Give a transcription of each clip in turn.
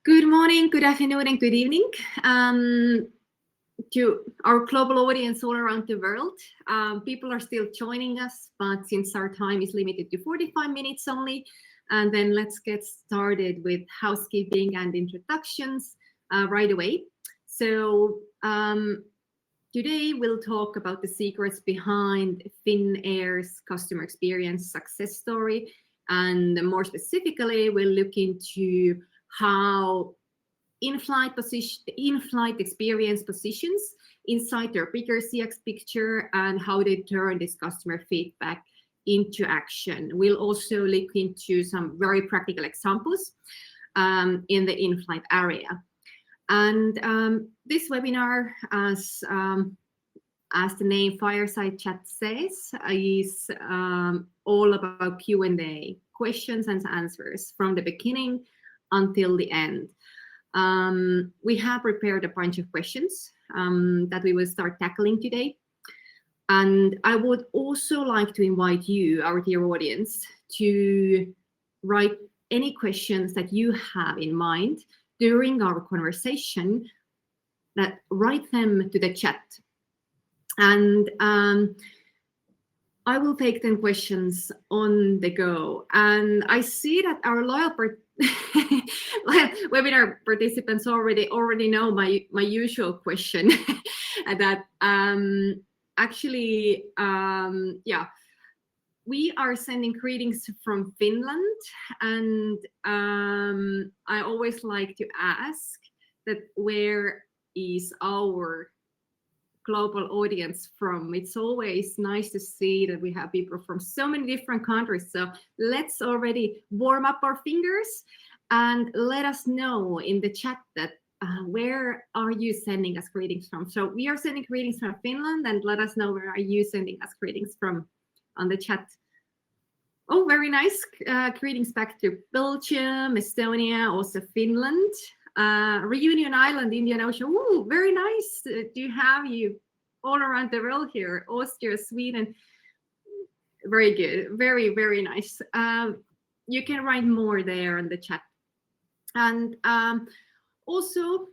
Good morning, good afternoon, and good evening to our global audience all around the world. People are still joining us, but since our time is limited to 45 minutes only, and then let's get started with housekeeping and introductions right away. So today we'll talk about the secrets behind Finnair's customer experience success story, and more specifically, we'll look into how in-flight experience positions inside their bigger CX picture and how they turn this customer feedback into action. We'll also look into some very practical examples in the in-flight area. And this webinar, as the name Fireside Chat says, is all about Q&A, questions and answers from the beginning until the end. We have prepared a bunch of questions that we will start tackling today. And I would also like to invite you, our dear audience, to write any questions that you have in mind during our conversation, that write them to the chat. And I will take 10 questions on the go. And I see that our loyal webinar participants already know my usual question that we are sending greetings from Finland, and I always like to ask that where is our global audience from. It's always nice to see that we have people from so many different countries. So let's already warm up our fingers and let us know in the chat that where are you sending us greetings from. So we are sending greetings from Finland, and let us know where are you sending us greetings from on the chat. Oh, very nice. Greetings back to Belgium, Estonia, also Finland. Reunion Island, Indian Ocean. Ooh, very nice to have you all around the world here. Austria, Sweden. Very good. Very, very nice. You can write more there in the chat. And also,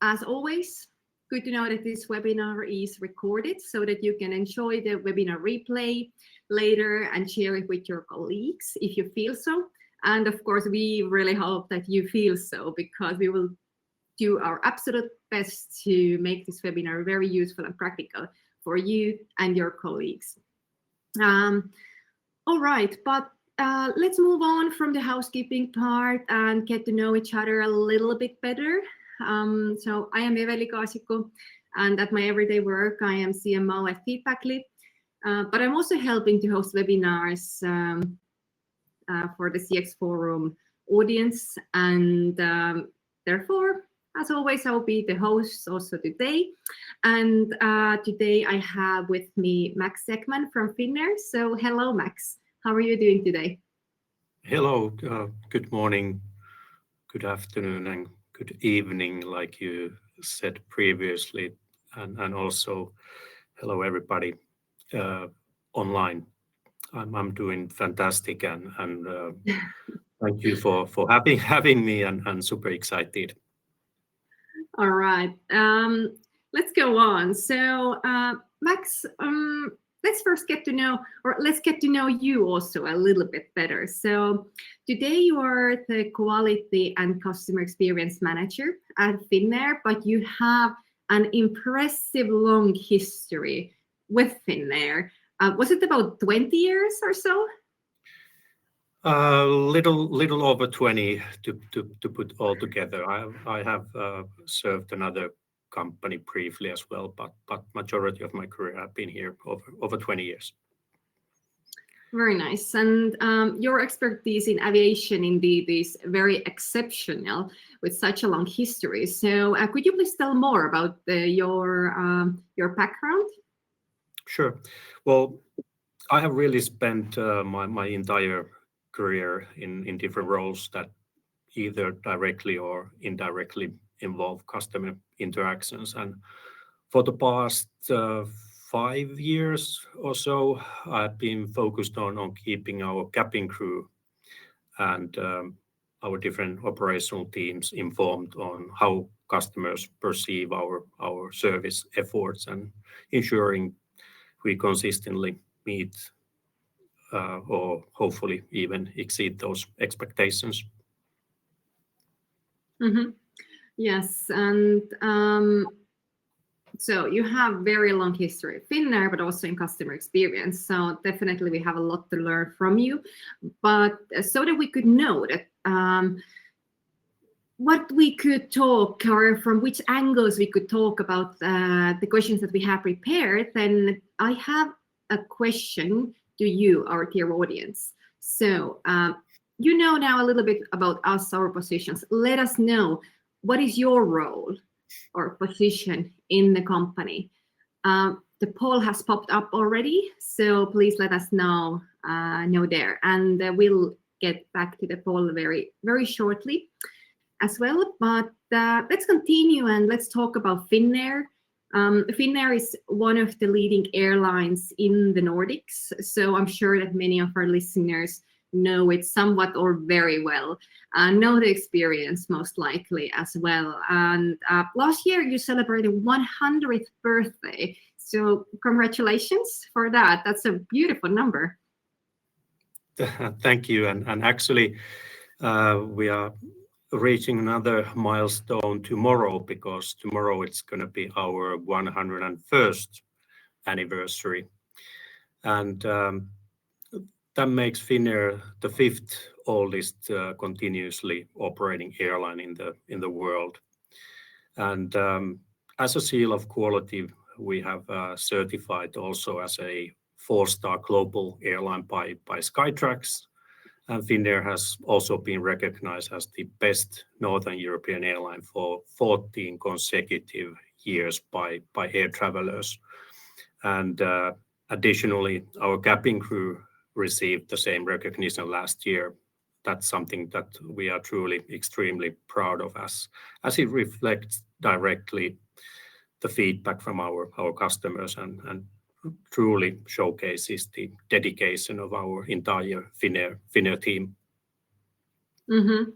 as always, good to know that this webinar is recorded so that you can enjoy the webinar replay later and share it with your colleagues if you feel so. And of course, we really hope that you feel so, because we will do our absolute best to make this webinar very useful and practical for you and your colleagues. All right, but let's move on from the housekeeping part and get to know each other a little bit better. So I am Eveli Kaasiko, and at my everyday work, I am CMO at Feedbackly, but I'm also helping to host webinars for the CX Forum audience, and therefore, as always, I'll be the host also today. And today I have with me Max Ekman from Finnair. So hello, Max. How are you doing today? Hello, good morning, good afternoon, and good evening, like you said previously, and also hello everybody online. I'm doing fantastic, and thank you for having me, and super excited. All right, let's go on. So Max, let's first get to know you also a little bit better. So today you are the quality and customer experience manager at Finnair, but you have an impressive long history with Finnair. Was it about 20 years or so? Little over 20 to put all together. I have served another company briefly as well, but majority of my career I've been here over 20 years. Very nice. And your expertise in aviation indeed is very exceptional with such a long history. So could you please tell more about your background? Sure. Well, I have really spent my entire career in different roles that either directly or indirectly involve customer interactions. And for the past 5 years or so, I've been focused on keeping our cabin crew and our different operational teams informed on how customers perceive our service efforts and ensuring we consistently meet or hopefully even exceed those expectations. Mm-hmm. Yes, and so you have very long history at Finnair, but also in customer experience. So definitely we have a lot to learn from you. But so that we could know that what we could talk or from which angles we could talk about the questions that we have prepared, then I have a question to you, our dear audience. So you know now a little bit about us, our positions. Let us know, what is your role or position in the company? The poll has popped up already, so please let us know there, and we'll get back to the poll very, very shortly as well. But let's continue and let's talk about Finnair. Finnair is one of the leading airlines in the Nordics, so I'm sure that many of our listeners know it somewhat or very well, know the experience most likely as well. And last year you celebrated 100th birthday, so congratulations for that. That's a beautiful number. Thank you. And actually, we are reaching another milestone tomorrow, because tomorrow it's going to be our 101st anniversary. And that makes Finnair the 5th oldest continuously operating airline in the world. And as a seal of quality, we have certified also as a 4-star global airline by Skytrax. And Finnair has also been recognized as the best Northern European airline for 14 consecutive years by air travelers. And additionally, our cabin crew received the same recognition last year. That's something that we are truly extremely proud of, as it reflects directly the feedback from our customers and truly showcases the dedication of our entire Finnair team. Mm-hmm.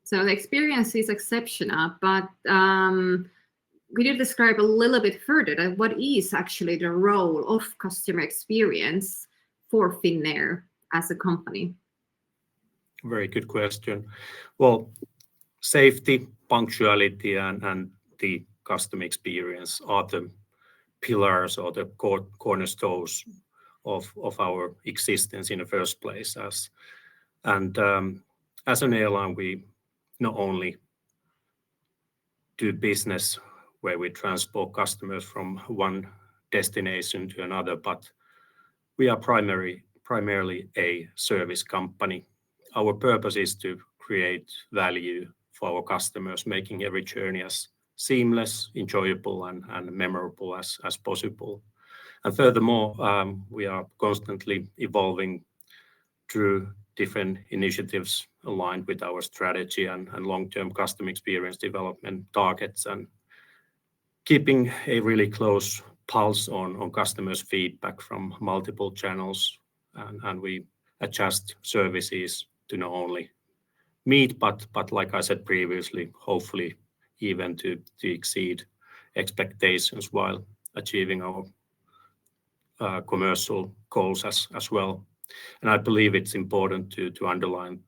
So the experience is exceptional, but could you describe a little bit further that what is actually the role of customer experience for Finnair as a company? Very good question. Well, safety, punctuality, and the customer experience are the pillars or the cornerstones of our existence in the first place. As an airline, we not only do business where we transport customers from one destination to another, but we are primarily a service company. Our purpose is to create value for our customers, making every journey as seamless, enjoyable, and memorable as possible. And furthermore, we are constantly evolving through different initiatives aligned with our strategy and long-term customer experience development targets, and keeping a really close pulse on customers' feedback from multiple channels. And we adjust services to not only meet, but like I said previously, hopefully even to exceed expectations while achieving our commercial goals as well. And I believe it's important to underline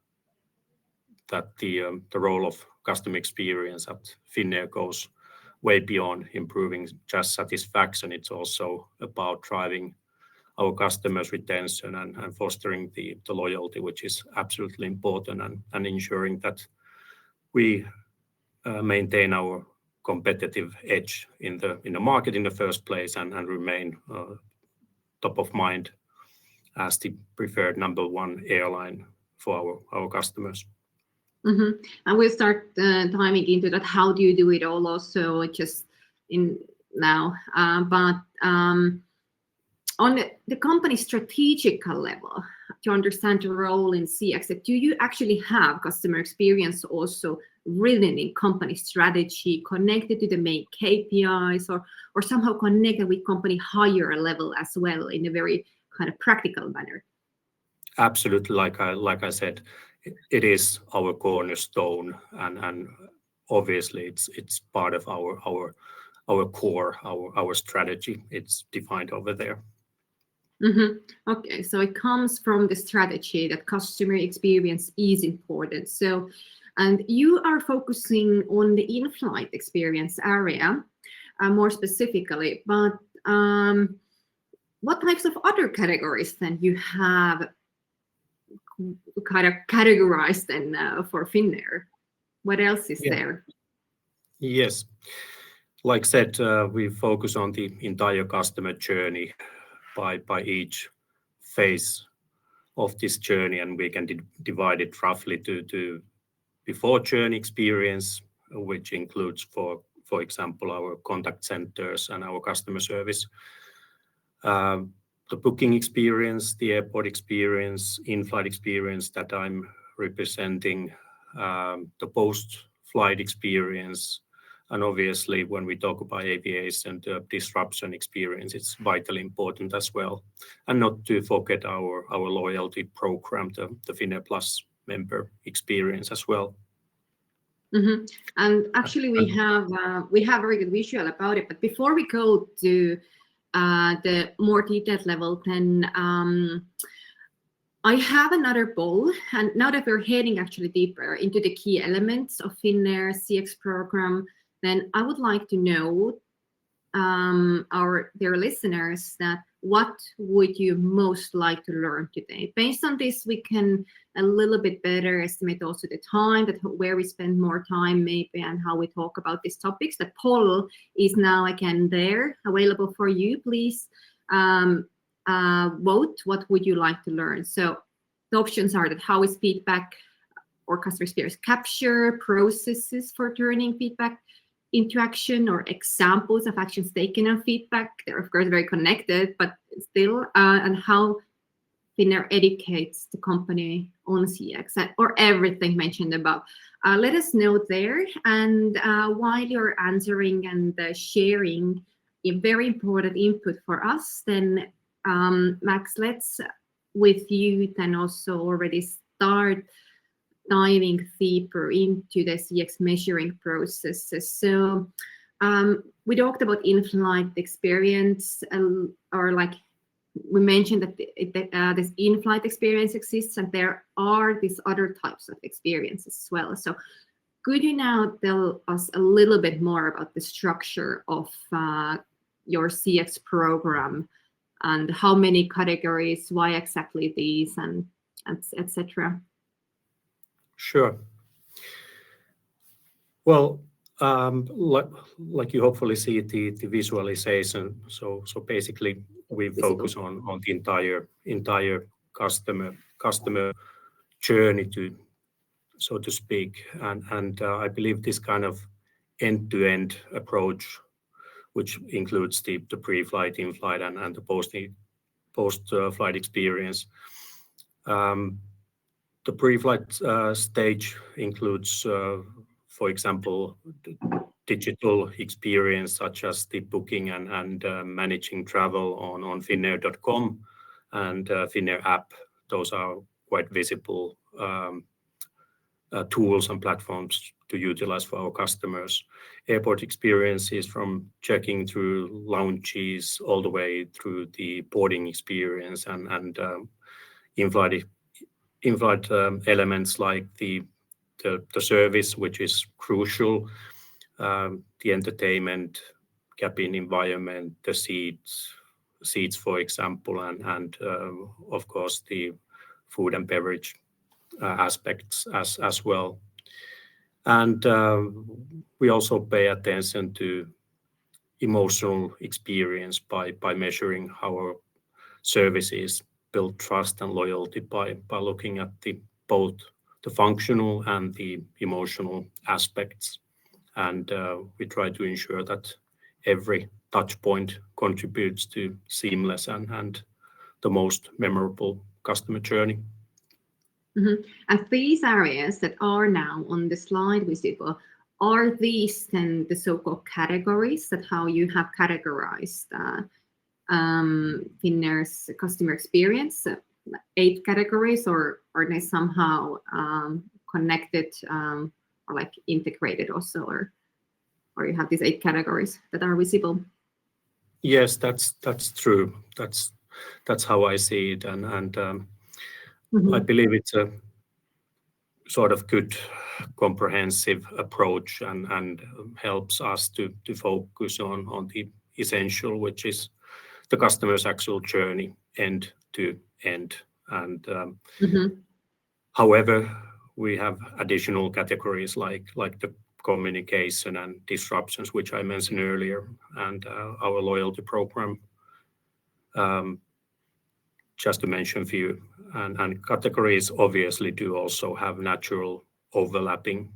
that the role of customer experience at Finnair goes way beyond improving just satisfaction. It's also about driving our customers' retention and fostering the loyalty, which is absolutely important, and ensuring that we maintain our competitive edge in the market in the first place, and remain top of mind as the preferred #1 airline for our customers. Mm-hmm. And we'll start diving into that. How do you do it all also just in now? But on the company strategical level, to understand the role in CX, do you actually have customer experience also written in company strategy, connected to the main KPIs, or somehow connected with company higher level as well in a very kind of practical manner? Absolutely, like I said, it is our cornerstone, and obviously it's part of our core, our strategy. It's defined over there. Okay, so it comes from the strategy that customer experience is important. So, and you are focusing on the in-flight experience area more specifically, but what types of other categories then you have kind of categorized then for Finnair? What else is there? Yes, like said, we focus on the entire customer journey by each phase of this journey, and we can divide it roughly to before journey experience, which includes, for example, our contact centers and our customer service, the booking experience, the airport experience, in-flight experience that I'm representing, the post-flight experience, and obviously when we talk about aviation, the disruption experience, it's vitally important as well. And not to forget our loyalty program, the Finnair Plus member experience as well. And actually we have a very good visual about it, but before we go to the more detailed level, then I have another poll, and now that we're heading actually deeper into the key elements of Finnair CX program, then I would like to know their listeners that what would you most like to learn today? Based on this, we can a little bit better estimate also the time, where we spend more time maybe, and how we talk about these topics. The poll is now again there, available for you. Please vote. What would you like to learn? So the options are that how is feedback or customer experience capture, processes for turning feedback into action, or examples of actions taken on feedback. They're of course very connected, but still, and how Finnair educates the company on CX, or everything mentioned above. Let us know there. And while you're answering and sharing a very important input for us, then Max, let's with you then also already start diving deeper into the CX measuring processes. So we talked about in-flight experience, or like we mentioned that this in-flight experience exists, and there are these other types of experiences as well. So could you now tell us a little bit more about the structure of your CX program, and how many categories, why exactly these, and etc.? Sure. Well, like you hopefully see the visualization. So basically, we focus on the entire customer journey, so to speak, and I believe this kind of end-to-end approach, which includes the pre-flight, in-flight, and the post-flight experience. The pre-flight stage includes, for example, digital experience such as the booking and managing travel on Finnair.com and Finnair app. Those are quite visible tools and platforms to utilize for our customers. Airport experiences from checking through lounges all the way through the boarding experience, and in-flight elements like the service, which is crucial, the entertainment, cabin environment, the seats, for example, and of course the food and beverage aspects as well. And we also pay attention to emotional experience by measuring how our services build trust and loyalty by looking at both the functional and the emotional aspects. And we try to ensure that every touch point contributes to seamless and the most memorable customer journey. And these areas that are now on the slide visible, are these then the so-called categories, that how you have categorized Finnair's customer experience? 8 categories, or are they somehow connected or like integrated also, or you have these 8 categories that are visible? Yes, that's true. That's how I see it, and I believe it's a sort of good comprehensive approach and helps us to focus on the essential, which is the customer's actual journey end to end. And however, we have additional categories like the communication and disruptions, which I mentioned earlier, and our loyalty program, just to mention a few. And categories obviously do also have natural overlapping.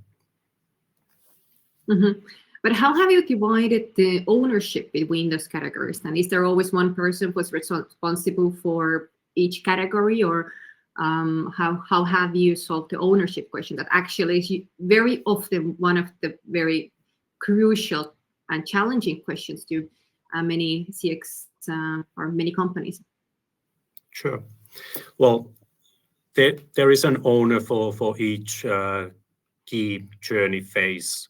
But how have you divided the ownership between those categories? And is there always one person who's responsible for each category, or how have you solved the ownership question? That actually is very often one of the very crucial and challenging questions to many CX or many companies. Sure. Well, there is an owner for each key journey phase.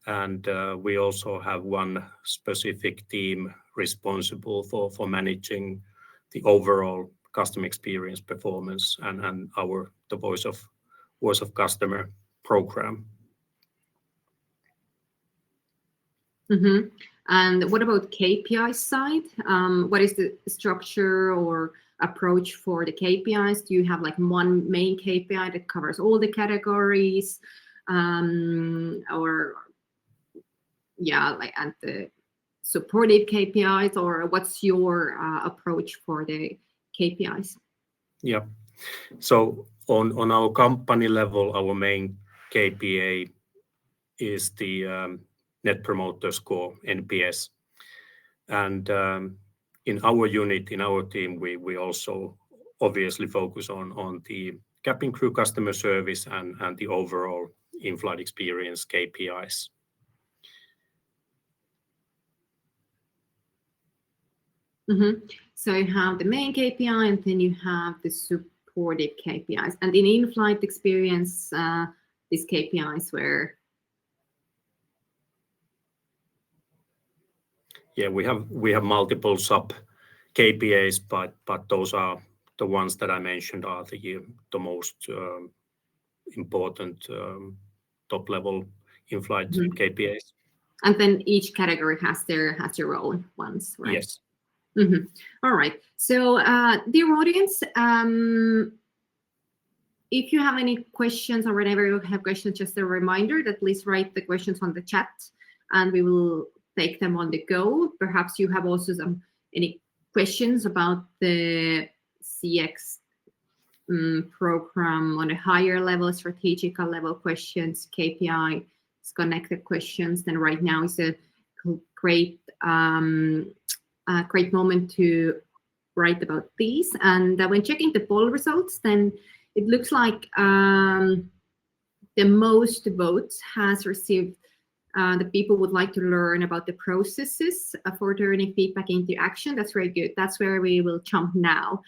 And we also have one specific team responsible for managing the overall customer experience performance and the voice of customer program. And what about KPI side? What is the structure or approach for the KPIs? Do you have like one main KPI that covers all the categories, or and the supportive KPIs, or what's your approach for the KPIs? Yeah. So on our company level, our main KPI is the Net Promoter Score, NPS. And in our unit, in our team, we also obviously focus on the cabin crew customer service and the overall in-flight experience KPIs. So you have the main KPI, and then you have the supportive KPIs. And in in-flight experience, these KPIs were? Yeah, we have multiple sub KPIs, but those are the ones that I mentioned are the most important top level in-flight KPIs. And then each category has their own ones, right? Yes. All right. So, dear audience, if you have any questions or whenever you have questions, just a reminder that please write the questions on the chat, and we will take them on the go. Perhaps you have also any questions about the CX program on a higher level, strategical level questions, KPI connected questions. Then right now is a great moment to write about these. And when checking the poll results, then it looks like the most votes has received the people would like to learn about the processes for turning feedback into action. That's very good. That's where we will jump now.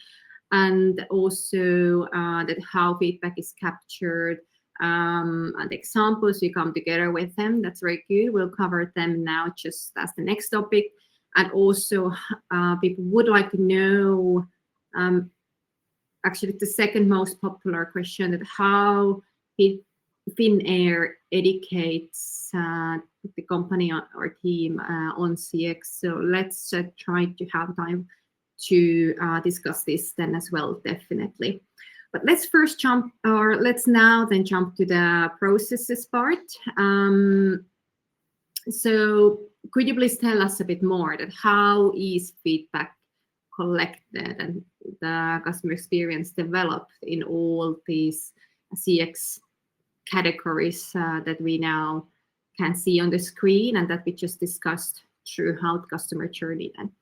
And also that how feedback is captured and examples, we come together with them. That's very good. We'll cover them now just as the next topic. And also people would like to know, actually the second most popular question, that how Finnair educates the company or team on CX. So let's try to have time to discuss this then as well, definitely. But let's now jump to the processes part. So could you please tell us a bit more that how is feedback collected and the customer experience developed in all these CX categories that we now can see on the screen and that we just discussed throughout customer journey then?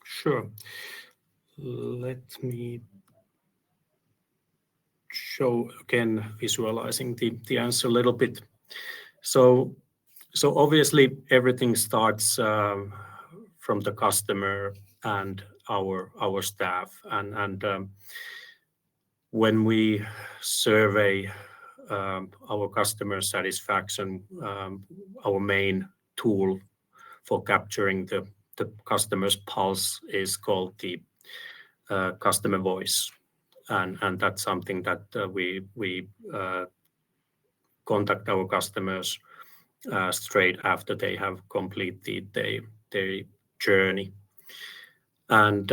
Sure. Let me show again, visualizing the answer a little bit. So obviously everything starts from the customer and our staff. And when we survey our customer satisfaction, our main tool for capturing the customer's pulse is called the customer voice, and that's something that we contact our customers straight after they have completed their journey. And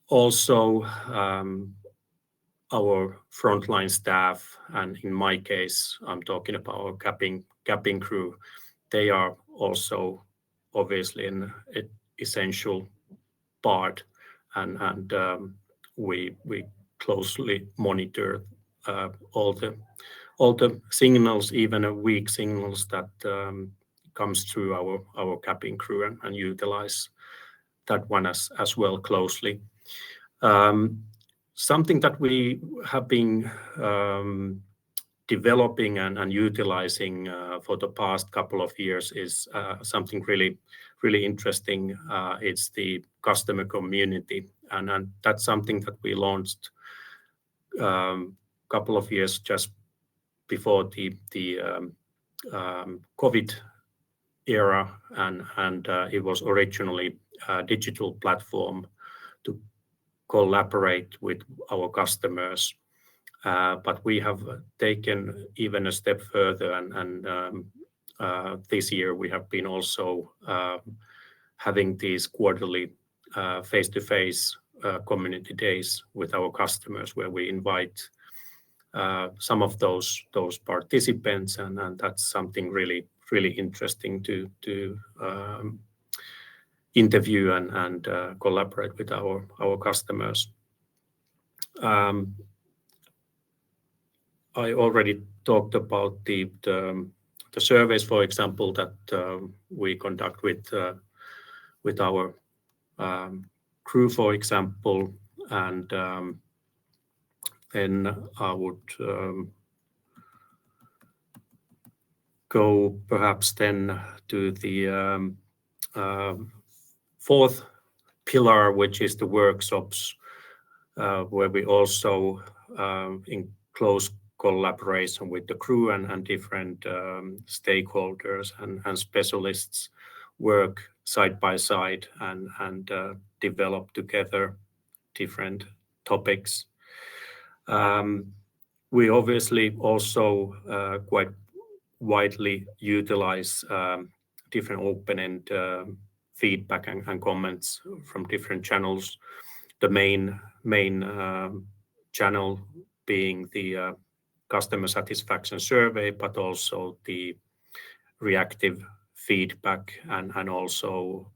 also our frontline staff, and in my case, I'm talking about our cabin crew. They are also obviously an essential part, and we closely monitor all the signals, even weak signals that comes through our cabin crew, and utilize that one as well closely. Something that we have been developing and utilizing for the past couple of years is something really interesting. It's the customer community, and that's something that we launched couple of years just before the COVID era, and it was originally a digital platform to collaborate with our customers, but we have taken even a step further, and this year we have been also having these quarterly face-to-face community days with our customers, where we invite some of those participants, and that's something really interesting to interview and collaborate with our customers. I already talked about the surveys, for example, that we conduct with our crew, for example, and then I would go perhaps then to the fourth pillar, which is the workshops, where we also in close collaboration with the crew and different stakeholders and specialists work side by side and develop together different topics. We obviously also quite widely utilize different open-end feedback and comments from different channels. The main channel being the customer satisfaction survey, but also the reactive feedback and also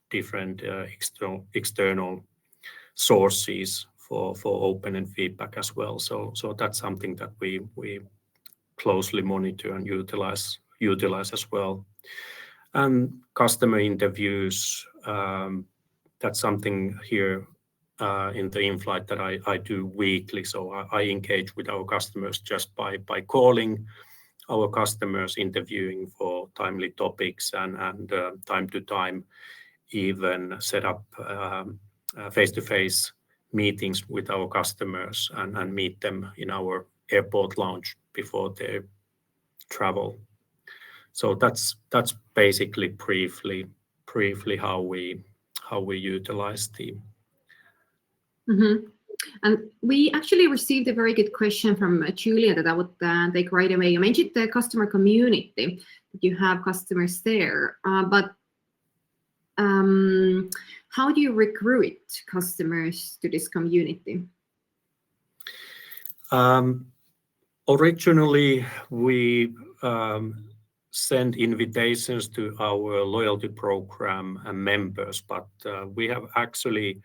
different external sources for open-end feedback as well. So that's something that we closely monitor and utilize as well. And customer interviews, that's something here in the in-flight that I do weekly. So I engage with our customers just by calling our customers, interviewing for timely topics, and time to time even set up face-to-face meetings with our customers and meet them in our airport lounge before they travel. So that's basically briefly how we utilize the. Mm-hmm. And we actually received a very good question from Julia that I would take right away. You mentioned the customer community, that you have customers there, but how do you recruit customers to this community? Originally, we send invitations to our loyalty program and members, but we have actually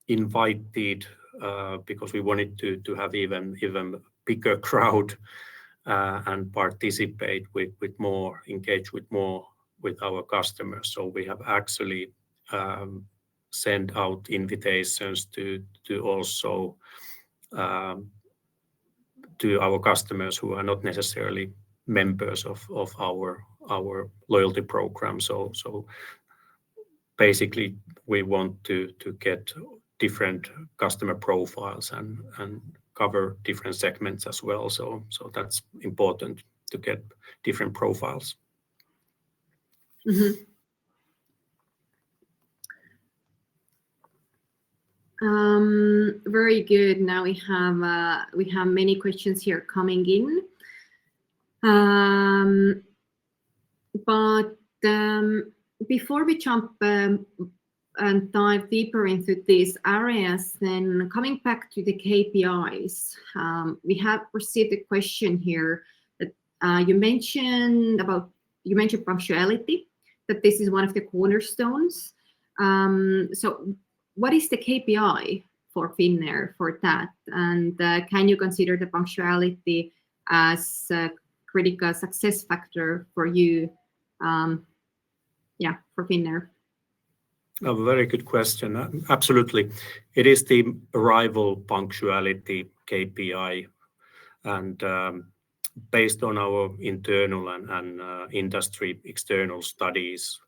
invited because we wanted to have even bigger crowd and participate with more, engage with more with our customers. So we have actually sent out invitations to also to our customers who are not necessarily members of our loyalty program. So basically we want to get different customer profiles and cover different segments as well. So that's important to get different profiles. Mm-hmm. Very good. Now we have many questions here coming in, but before we jump and dive deeper into these areas, then coming back to the KPIs, we have received a question here that you mentioned punctuality, that this is one of the cornerstones. So what is the KPI for Finnair for that? And can you consider the punctuality as a critical success factor for you? For Finnair. A very good question. Absolutely. It is the arrival punctuality KPI. And based on our internal and industry external studies,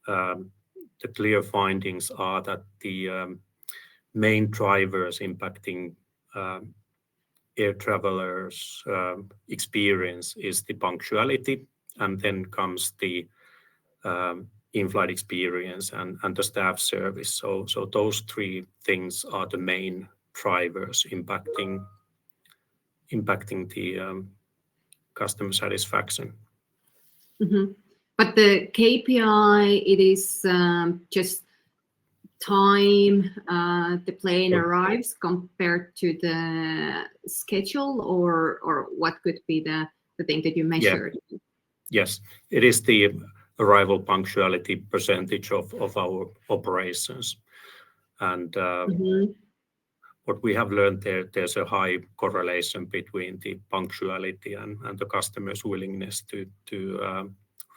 the clear findings are that the main drivers impacting air travelers' experience is the punctuality, and then comes the in-flight experience and the staff service. So those three things are the main drivers impacting the customer satisfaction. Mm-hmm. But the KPI, it is just time the plane arrives compared to the schedule, or what could be the thing that you measured? Yeah. Yes, it is the arrival punctuality percentage of our operations. And what we have learned there's a high correlation between the punctuality and the customer's willingness to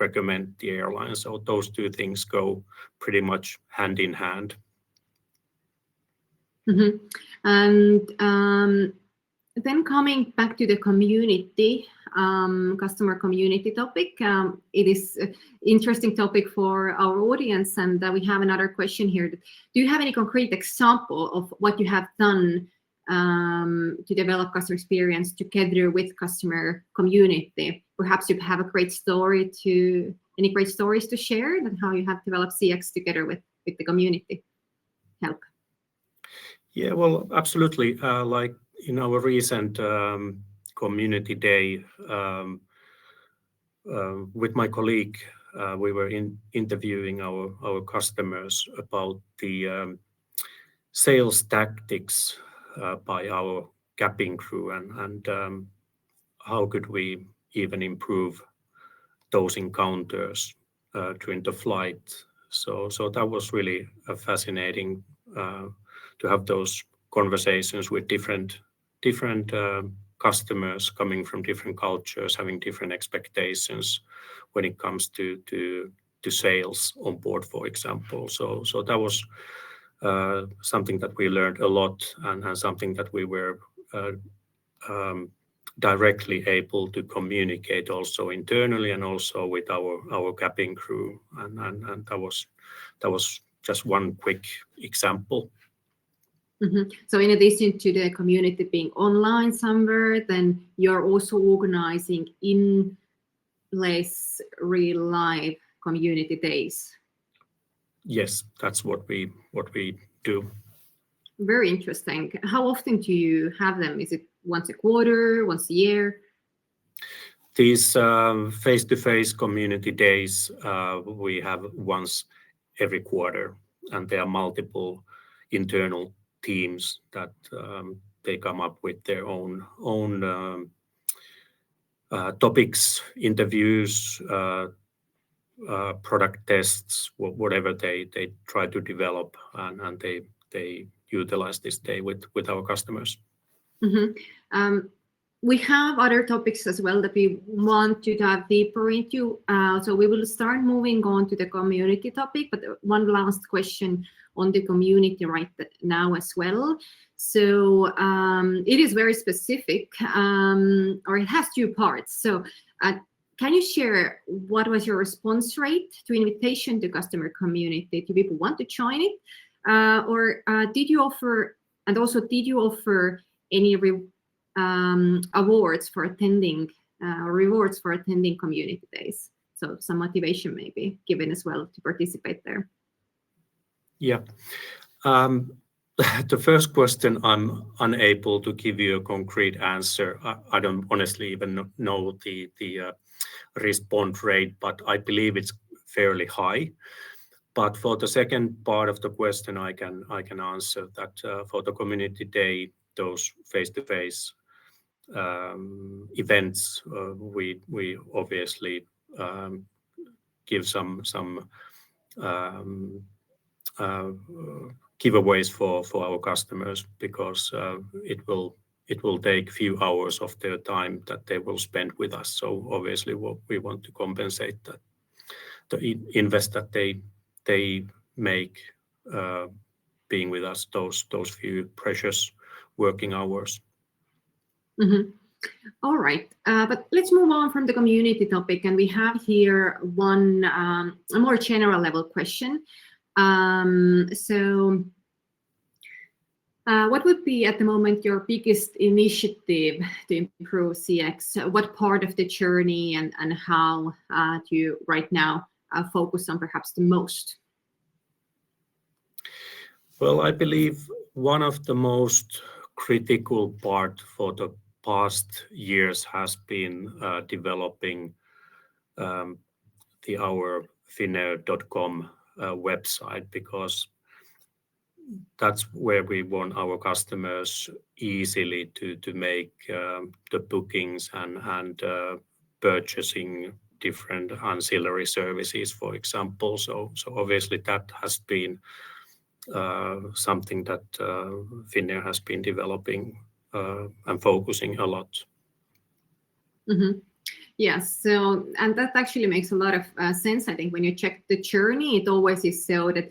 recommend the airline. So those two things go pretty much hand in hand. Mm-hmm. And then coming back to the community, customer community topic, it is an interesting topic for our audience, and we have another question here. Do you have any concrete example of what you have done to develop customer experience together with customer community? Perhaps you have any great stories to share, and how you have developed CX together with the community? Help. Yeah, well, absolutely. Like in our recent community day, with my colleague, we were interviewing our customers about the sales tactics by our cabin crew, and how could we even improve those encounters during the flight. So that was really fascinating to have those conversations with different customers coming from different cultures, having different expectations when it comes to sales on board, for example. So that was something that we learned a lot, and something that we were directly able to communicate also internally and also with our cabin crew, and that was just one quick example. Mm-hmm. So in addition to the community being online somewhere, then you're also organizing in-place real life community days. Yes, that's what we do. Very interesting. How often do you have them? Is it once a quarter, once a year? These face-to-face community days we have once every quarter, and there are multiple internal teams that they come up with their own topics, interviews, product tests, whatever they try to develop, and they utilize this day with our customers. Mm-hmm. We have other topics as well that we want to dive deeper into. So we will start moving on to the community topic, but one last question on the community right now as well. So it is very specific, or it has two parts. So Can you share what was your response rate to invitation to customer community? Do people want to join it? Or did you offer, and also did you offer any awards for attending, rewards for attending community days? So some motivation maybe given as well to participate there. Yeah. The first question, I'm unable to give you a concrete answer. I don't honestly even know the response rate, but I believe it's fairly high. But for the second part of the question, I can answer that for the community day, those face-to-face events, we obviously give some giveaways for our customers, because it will take few hours of their time that they will spend with us. So obviously we want to compensate the invest that they make being with us those few precious working hours. Mm-hmm. All right, but let's move on from the community topic, and we have here one a more general level question. What would be at the moment your biggest initiative to improve CX? What part of the journey and how do you right now focus on perhaps the most? Well, I believe one of the most critical part for the past years has been developing our Finnair.com website, because that's where we want our customers easily to make the bookings and purchasing different ancillary services, for example. So obviously that has been something that Finnair has been developing and focusing a lot. Mm-hmm. Yes, so, and that actually makes a lot of sense. I think when you check the journey, it always is so that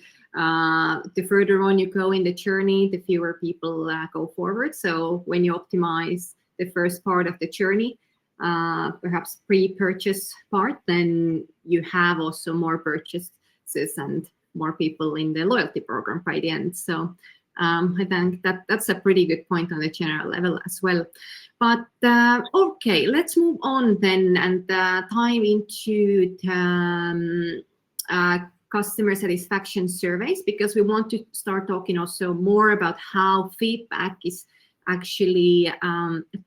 the further on you go in the journey, the fewer people go forward. So when you optimize the first part of the journey, perhaps pre-purchase part, then you have also more purchases and more people in the loyalty program by the end. So I think that's a pretty good point on the general level as well. But okay, let's move on then and dive into the customer satisfaction surveys, because we want to start talking also more about how feedback is actually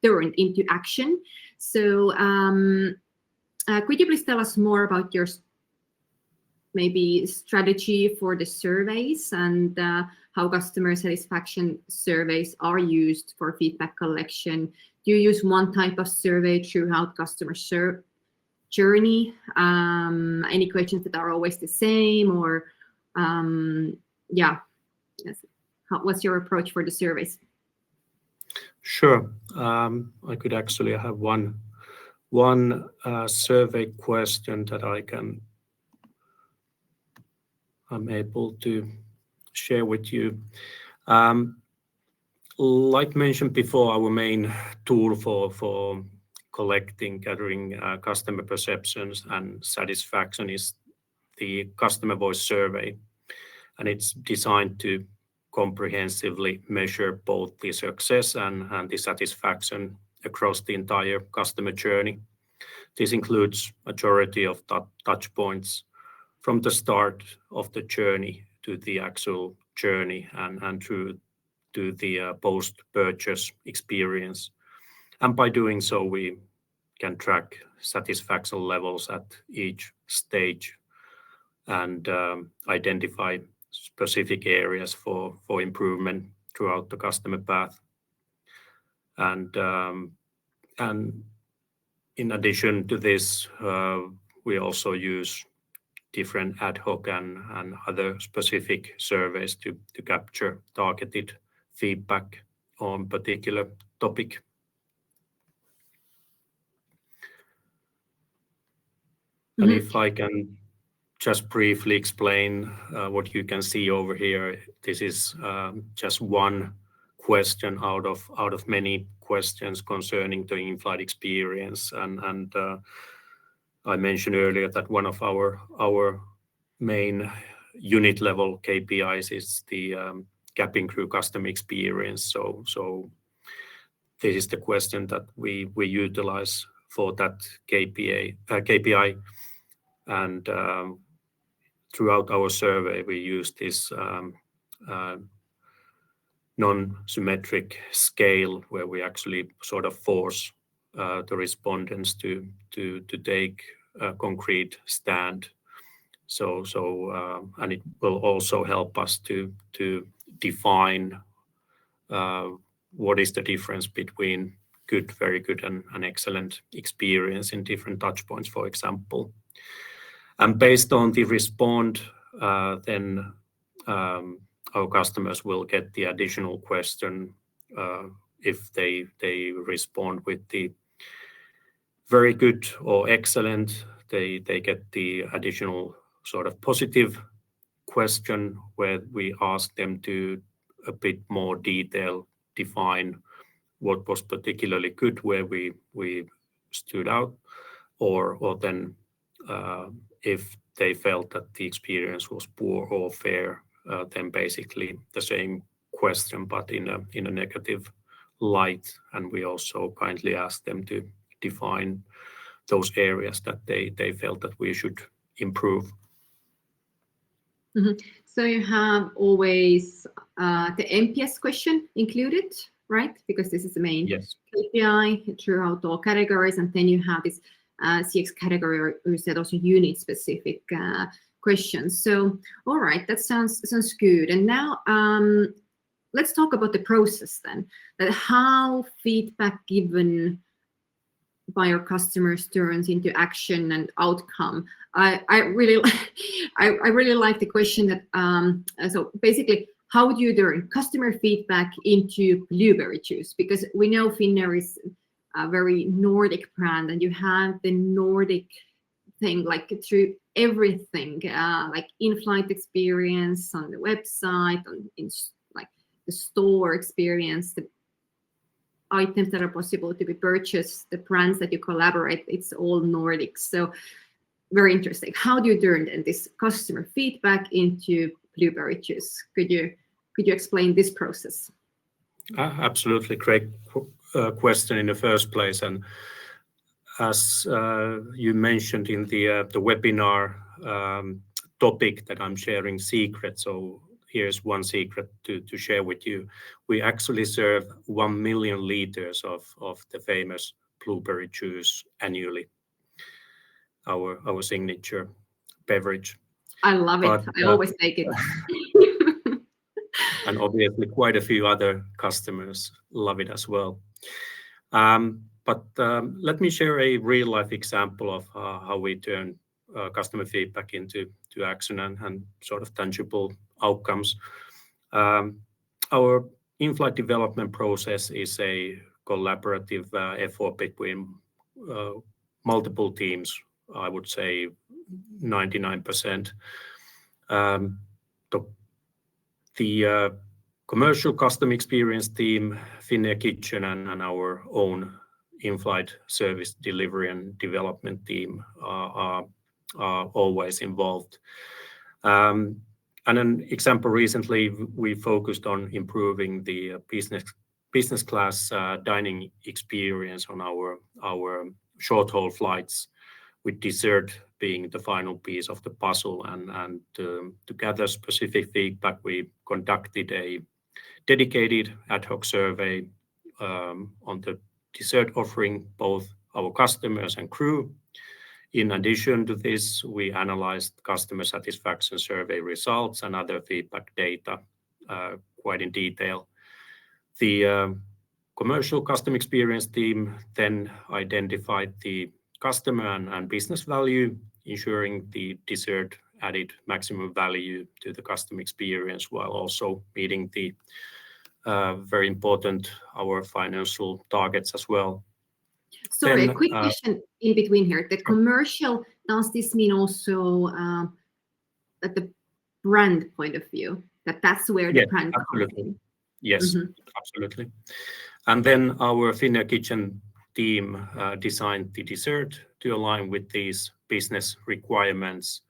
turned into action. So could you please tell us more about your maybe strategy for the surveys and how customer satisfaction surveys are used for feedback collection? Do you use one type of survey throughout customer journey? Any questions that are always the same, or yeah, what's your approach for the surveys? Sure. I could actually have one survey question that I'm able to share with you. Like mentioned before, our main tool for gathering customer perceptions and satisfaction is the customer voice survey, and it's designed to comprehensively measure both the success and the satisfaction across the entire customer journey. This includes majority of touch points from the start of the journey to the actual journey and through to the post-purchase experience. And by doing so, we can track satisfaction levels at each stage and identify specific areas for improvement throughout the customer path. And in addition to this, we also use different ad hoc and other specific surveys to capture targeted feedback on particular topic. And if I can just briefly explain what you can see over here, this is just one question out of many questions concerning the in-flight experience, and I mentioned earlier that one of our main unit level KPIs is the cabin crew customer experience. So this is the question that we utilize for that KPI, and throughout our survey we use this non-symmetric scale where we actually sort of force the respondents to take a concrete stand. So and it will also help us to define what is the difference between good, very good, and excellent experience in different touch points, for example. And based on the respond, then our customers will get the additional question if they respond with the very good or excellent. They get the additional sort of positive question where we ask them to a bit more detail define what was particularly good, where we stood out, or then if they felt that the experience was poor or fair, then basically the same question but in a negative light. And we also kindly ask them to define those areas that they felt that we should improve. Mm-hmm. So you have always the NPS question included, right? Because this is the main KPI throughout all categories, and then you have this CX category, or you said also unit-specific questions. So, all right, that sounds good. And now let's talk about the process then. That how feedback given by your customers turns into action and outcome. I really like the question that so basically, how do you turn customer feedback into blueberry juice? Because we know Finnair is a very Nordic brand, and you have the Nordic thing like through everything, like in-flight experience on the website, in like the store experience, the items that are possible to be purchased, the brands that you collaborate, it's all Nordics. So very interesting. How do you turn then this customer feedback into blueberry juice? Could you explain this process? Absolutely, great question in the first place. And as you mentioned in the webinar topic that I'm sharing secrets, so here's one secret to share with you. We actually serve 1 million liters of the famous blueberry juice annually, our signature beverage. I love it. I always take it. And obviously quite a few other customers love it as well. But let me share a real life example of how we turn customer feedback into action and sort of tangible outcomes. Our in-flight development process is a collaborative effort between multiple teams, I would say 99%. The commercial custom experience team, Finnair Kitchen, and our own in-flight service delivery and development team are always involved. And an example recently, we focused on improving the business class dining experience on our short-haul flights, with dessert being the final piece of the puzzle. And to gather specific feedback, we conducted a dedicated ad hoc survey on the dessert offering, both our customers and crew. In addition to this, we analyzed customer satisfaction survey results and other feedback data quite in detail. The commercial custom experience team then identified the customer and business value, ensuring the dessert added maximum value to the customer experience while also meeting the very important our financial targets as well. Sorry, a quick question in between here. The commercial, does this mean also at the brand point of view, that's where the brand comes in? Yes, absolutely. And then our Finnair Kitchen team designed the dessert to align with these business requirements,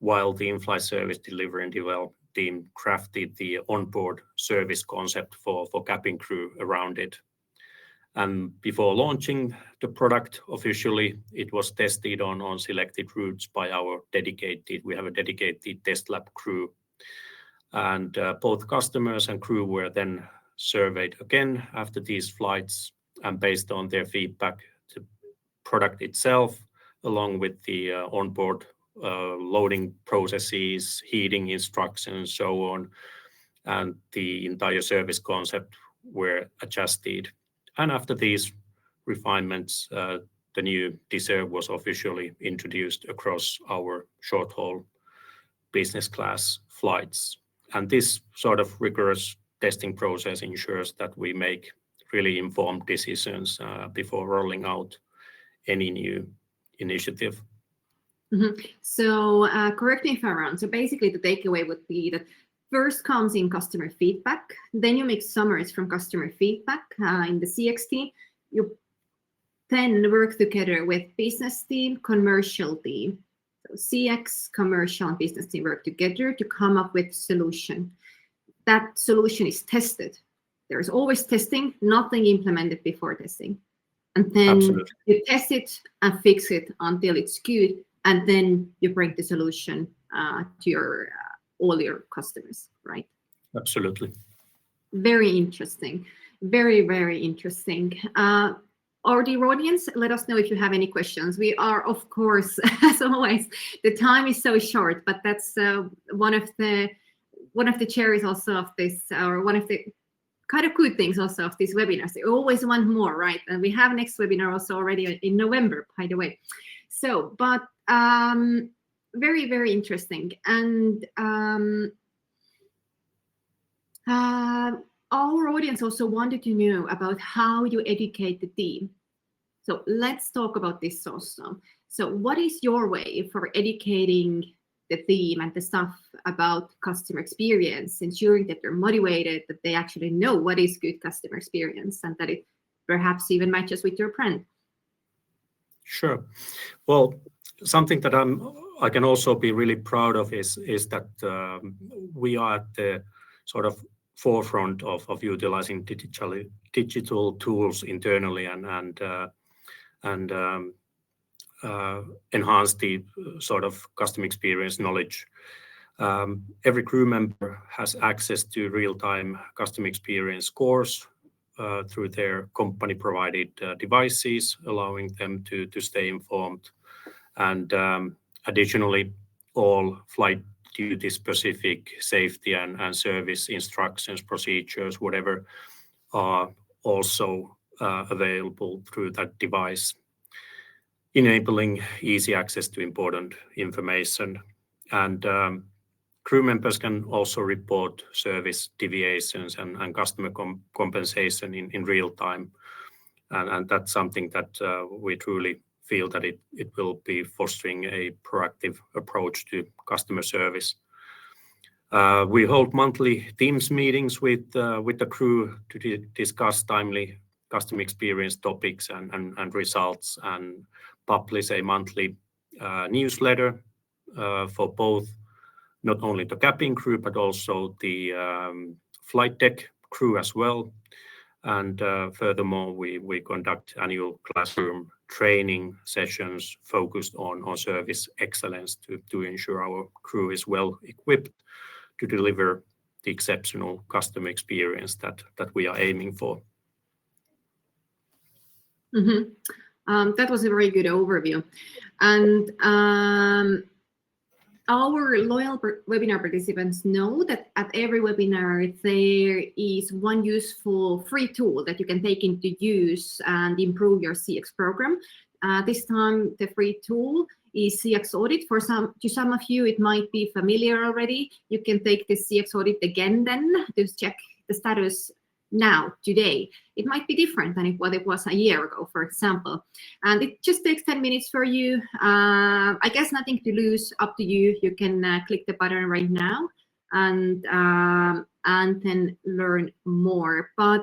while the in-flight service delivery and development team crafted the onboard service concept for cabin crew around it. And before launching the product officially, it was tested on selected routes by we have a dedicated test lab crew. And both customers and crew were then surveyed again after these flights, and based on their feedback, the product itself, along with the onboard loading processes, heating instructions, and so on, and the entire service concept were adjusted. And after these refinements, the new dessert was officially introduced across our short-haul business class flights. And this sort of rigorous testing process ensures that we make really informed decisions before rolling out any new initiative. So correct me if I'm wrong. So basically the takeaway would be that first comes in customer feedback, then you make summaries from customer feedback in the CX team. You then work together with business team, commercial team. So CX, commercial, and business team work together to come up with solution. That solution is tested. There's always testing, nothing implemented before testing. And then Absolutely. you test it and fix it until it's good. And then you bring the solution to all your customers, right? Absolutely. Very interesting. Very, very interesting. Our dear audience, let us know if you have any questions. We are, of course, as always, the time is so short, but that's one of the cherries also of this, or one of the kind of good things also of these webinars. They always want more, right? And we have next webinar also already in November, by the way. So, but very, very interesting. And our audience also wanted to know about how you educate the team. So let's talk about this also. So what is your way for educating the team and the staff about customer experience, ensuring that they're motivated, that they actually know what is good customer experience, and that it perhaps even matches with your brand? Sure. Well, something that I can also be really proud of is that we are at the sort of forefront of utilizing digital tools internally and enhance the sort of customer experience knowledge. Every crew member has access to real-time customer experience scores through their company-provided devices, allowing them to stay informed. And additionally, all flight duty-specific safety and service instructions, procedures, whatever, are also available through that device, enabling easy access to important information. And crew members can also report service deviations and customer compensation in real time. And that's something that we truly feel that it will be fostering a proactive approach to customer service. We hold monthly Teams meetings with the crew to discuss timely customer experience topics and results, and publish a monthly newsletter for both not only the cabin crew but also the flight deck crew as well. And furthermore, we conduct annual classroom training sessions focused on service excellence to ensure our crew is well equipped to deliver the exceptional customer experience that we are aiming for. That was a very good overview. And our loyal webinar participants know that at every webinar, there is one useful free tool that you can take into use and improve your CX program. This time, the free tool is CX Audit. To some of you, it might be familiar already. You can take the CX Audit again then to check the status now, today. It might be different than what it was a year ago, for example. And it just takes 10 minutes for you. I guess nothing to lose, up to you. You can click the button right now and then learn more. But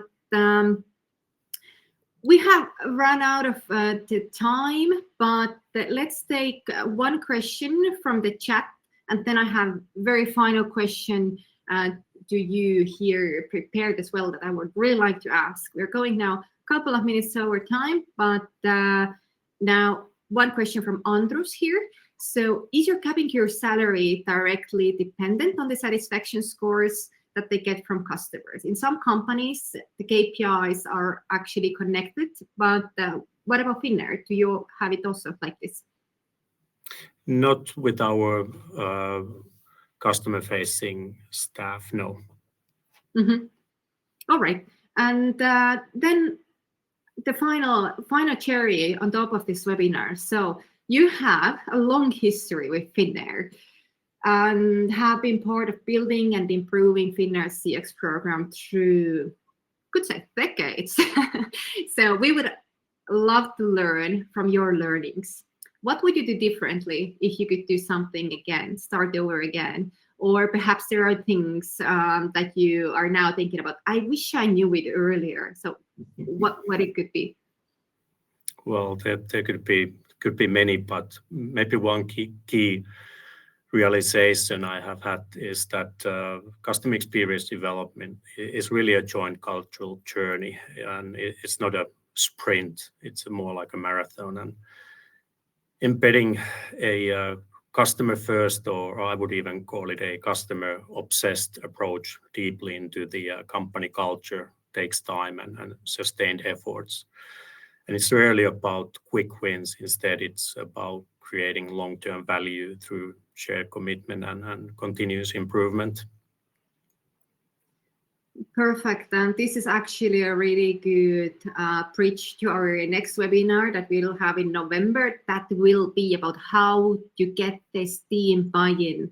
We have run out of the time, but let's take one question from the chat, and then I have very final question to you here prepared as well that I would really like to ask. We're going now a couple of minutes over time, but now one question from Andrus here. So is your cabin crew salary directly dependent on the satisfaction scores that they get from customers? In some companies, the KPIs are actually connected, but what about Finnair? Do you have it also like this? Not with our customer-facing staff, no. Mm-hmm. All right. And then the final cherry on top of this webinar. So you have a long history with Finnair and have been part of building and improving Finnair's CX program through, could say, decades. So we would love to learn from your learnings. What would you do differently if you could do something again, start over again? Or perhaps there are things that you are now thinking about, I wish I knew it earlier. So what it could be? Well, there could be many, but maybe one key realization I have had is that customer experience development is really a joint cultural journey, and it's not a sprint. It's more like a marathon, and embedding a customer first, or I would even call it a customer obsessed approach deeply into the company culture takes time and sustained efforts. And it's rarely about quick wins. Instead, it's about creating long-term value through shared commitment and continuous improvement. Perfect. And this is actually a really good bridge to our next webinar that we'll have in November. That will be about how to get this team buy-in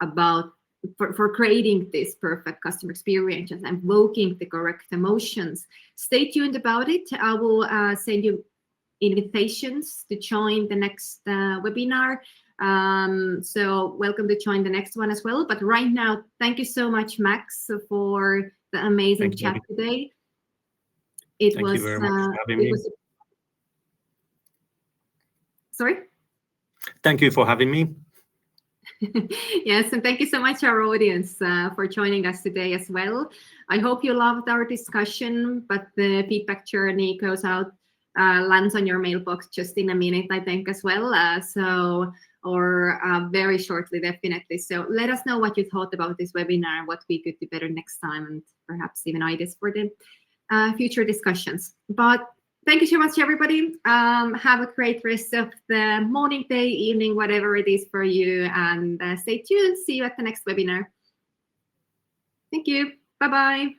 about for creating this perfect customer experience and invoking the correct emotions. Stay tuned about it. I will send you invitations to join the next webinar. So welcome to join the next one as well. But right now, thank you so much, Max, for the amazing chat today. Thank you very much for having me. Sorry? Thank you for having me. Yes, and thank you so much, our audience, for joining us today as well. I hope you loved our discussion, but the feedback journey goes out, lands on your mailbox just in a minute, I think, as well. Or very shortly, definitely. So let us know what you thought about this webinar, what we could do better next time, and perhaps even ideas for the future discussions. But thank you so much, everybody. Have a great rest of the morning, day, evening, whatever it is for you. And stay tuned. See you at the next webinar. Thank you. Bye-bye.